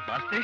ಮಾಸ್ತಿ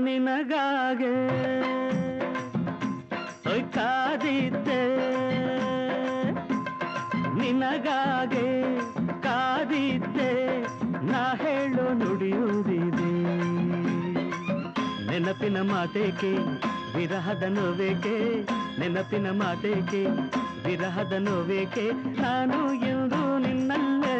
ನಿನಗಾಗೆ ಕಾದಿದ್ದೆ ನಿನಗಾಗೆ ಕಾದಿದ್ದೆ ನಾ ಹೇಳೋ ನುಡಿಯುವುದಿದೆ ನೆನಪಿನ ಮಾತೇಕೆ ವಿರಹದ ನೋವೇಕೆ ನೆನಪಿನ ಮಾತೇಕೆ ವಿರಹದ ನೋವೇಕೆ ನಾನು ಎಂದು ನಿನ್ನಲ್ಲೇ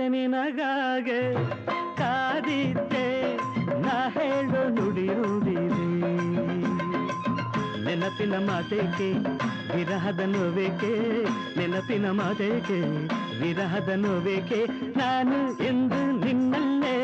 ನಿನಗಾಗೆ ಕಾದಿದ್ದೆ ನಾ ಹೇಳೋ ನುಡಿಯುವುದಿದೆ ನೆನಪಿನ ಮಾತೇಕೆ ವಿರಹದ ನೋವೇಕೆ ನೆನಪಿನ ಮಾತೇಕೆ ವಿರಹದ ನೋವೇಕೆ ನಾನು ಎಂದು ನಿನ್ನಲ್ಲೇ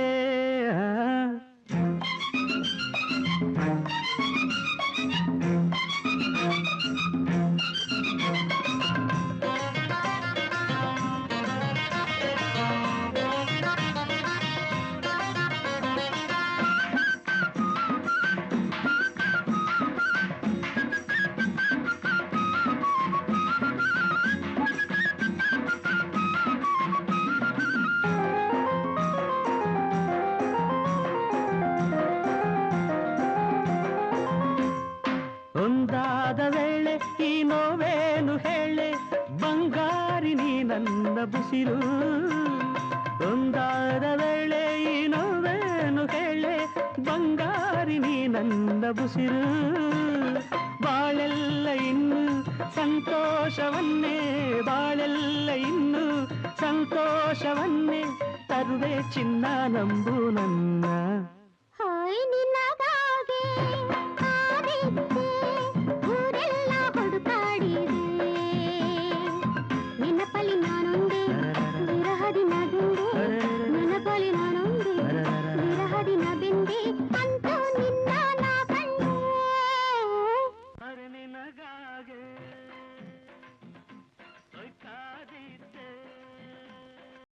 ಒಂದಾದ ವೇಳೆ ಈ ನೋವೇನು ಹೇಳೆ ಬಂಗಾರಿ ನೀ ನನ್ನ ಬುಸಿರು ಒಂದಾದ ವೇಳೆ ಈ ನೋವೇನು ಹೇಳೆ ಬಂಗಾರಿ ನೀ ನನ್ನ ಬುಸಿರು ಬಾಳೆಲ್ಲ ಇನ್ನು ಸಂತೋಷವನ್ನೇ ಬಾಳೆಲ್ಲ ಇನ್ನು ಸಂತೋಷವನ್ನೇ ತರುವೆ ಚಿನ್ನ ನಂಬು ನನ್ನ